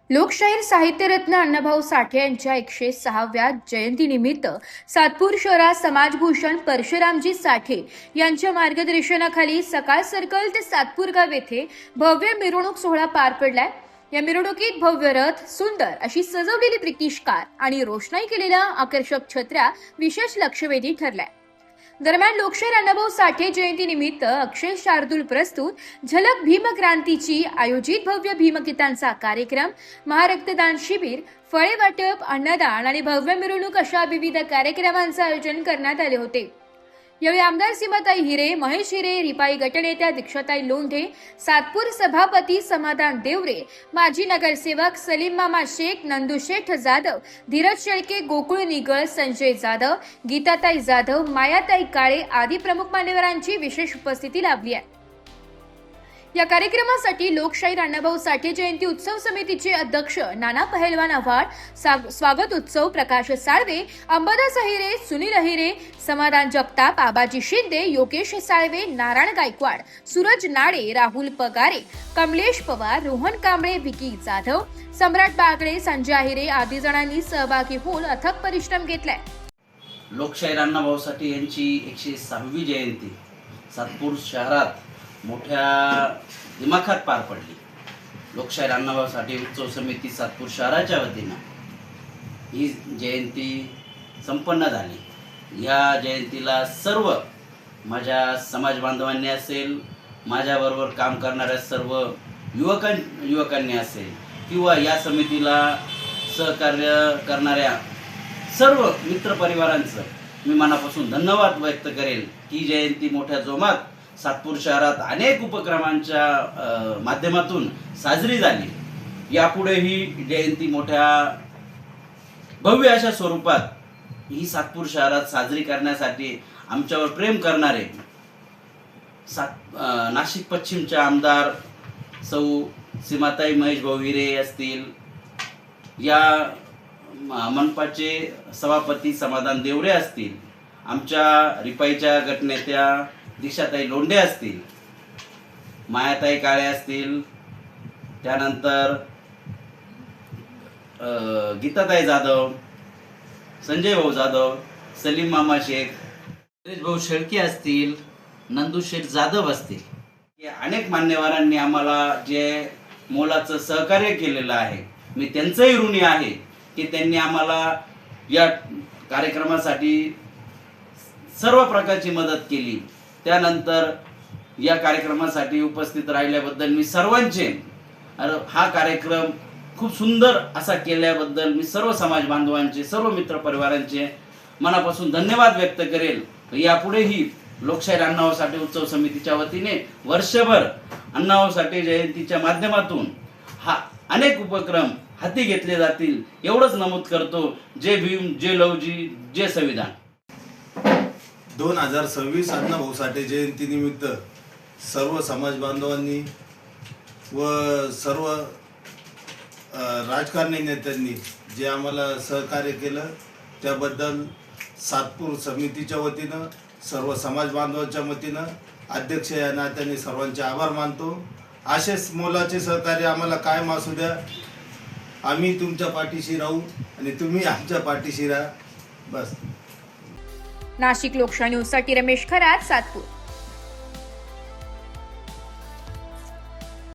लोकशाहीर साहित्यरत्न अण्णाभाऊ साठे यांच्या 106व्या जयंतीनिमित्त सातपूर शहरात समाजभूषण परशुरामजी साठे यांच्या मार्गदर्शनाखाली सकाळ सर्कल ते सातपूर गाव येथे भव्य मिरवणूक सोहळा पार पडलाय। या मिरवणुकीत भव्य रथ, सुंदर अशी सजवलेली ब्रिटिश कार आणि रोषणाई केलेल्या आकर्षक छत्र्या विशेष लक्षवेधी ठरल्या। दरम्यान लोकशाहीर अण्णाभाऊ साठे जयंतीनिमित्त अक्षय शार्दूल प्रस्तुत झलक भीमक्रांतीची आयोजित भव्य भीमगीतांचा कार्यक्रम, महारक्तदान शिबिर, फळे वाटप, अन्नदान आणि भव्य मिरवणूक अशा विविध कार्यक्रमांचे आयोजन करण्यात आले होते। यावेळी आमदार सीमाताई हिरे, महेश हिरे, रिपाई गटनेत्या दीक्षाताई लोंढे, सातपूर सभापती समाधान देवरे, माजी नगरसेवक सलीम मामा शेख, नंदू शेठ जाधव, धीरज शेळके, गोकुळ निगळ, संजय जाधव, गीताताई जाधव, मायाताई काळे आदी प्रमुख मान्यवरांची विशेष उपस्थिती लाभली आहे। या कार्यक्रमासाठी लोकशाहीर अण्णाभाऊ साठे जयंती उत्सव समितीचे अध्यक्ष नाना पहलवान आव्हाड, स्वागत उत्सव प्रकाश साळवे, अंबादास अहिरे, सुनील अहिरे, समाधान जगताप, आबाजी शिंदे, योगेश साळवे, नारायण गायकवाड, सूरज नाडे, राहुल पगारे, कमलेश पवार, रोहन कांबळे, विकी जाधव, सम्राट बागडे, संजय अहिरे आदी जणांनी सहभागी होऊन अथक परिश्रम घेतलाय। लोकशाहीर अण्णाभाऊ साठे यांची 106वी जयंती सातपूर शहरात मोठ्या दिमाखात पार पडली। लोकशाहीर अण्णाभाऊ साठे उत्सव समिती सातपूर शहराच्या वतीनं ही जयंती संपन्न झाली। या जयंतीला सर्व माझ्या समाज बांधवांनी असेल, माझ्याबरोबर काम करणाऱ्या सर्व युवकांनी असेल किंवा या समितीला सहकार्य करणाऱ्या सर्व मित्रपरिवारांचं मी मनापासून धन्यवाद व्यक्त करेल। ही जयंती मोठ्या जोमात सातपूर शहरात अनेक उपक्रमांच्या माध्यमातून साजरी झाली। यापुढे ही जयंती मोठ्या भव्य अशा स्वरूपात ही सातपूर शहरात साजरी करण्यासाठी आमच्यावर प्रेम करणारे नाशिक पश्चिमच्या आमदार सौ सीमाताई महेश भाऊ हिरे असतील, या मनपाचे सभापती समाधान देवरे असतील, आमच्या रिपाईच्या गटनेत्या दीक्षाताई लोंढे असतील, मायाताई काळे असतील, त्यानंतर गीताताई जाधव, संजय भाऊ जाधव, सलीम मामा शेख, धीरज भाऊ शेळके असतील, नंदू शेठ जाधव असतील, या अनेक मान्यवरांनी आम्हाला जे मोलाचं सहकार्य केलेलं आहे, मी त्यांचंही ऋणी आहे की त्यांनी आम्हाला या कार्यक्रमासाठी सर्व प्रकारची मदत केली। त्यानंतर या कार्यक्रमासाठी उपस्थित राहिल्याबद्दल मी सर्वांचे, हा कार्यक्रम खूप सुंदर असा केल्याबद्दल मी सर्व समाज बांधवांचे, सर्व मित्रपरिवारांचे मनापासून धन्यवाद व्यक्त करेल। यापुढेही लोकशाहीर अण्णाभाऊ साठे उत्सव समितीच्या वतीने वर्षभर अण्णाभाऊ साठे जयंतीच्या माध्यमातून अनेक उपक्रम हाती घेतले जातील एवढंच नमूद करतो। जय भीम, जय लवजी, जय संविधान। 2026 अण्णाभाऊ साठे जयंतीनिमित्त सर्व समाज बांधवांनी व सर्व राजकारणी नेत्यांनी जे आम्हाला सहकार्य केलं त्याबद्दल सातपूर समितीच्या वतीनं, सर्व समाज बांधवांच्या वतीनं, अध्यक्ष या नात्याने सर्वांचे आभार मानतो। असेच मोलाचे सहकार्य आम्हाला कायम असू द्या। आम्ही तुमच्या पाठीशी राहू आणि तुम्ही आमच्या पाठीशी राहा। बस। नाशिक लोकशाही न्यूजसाठी रमेश खरात, सातपूर।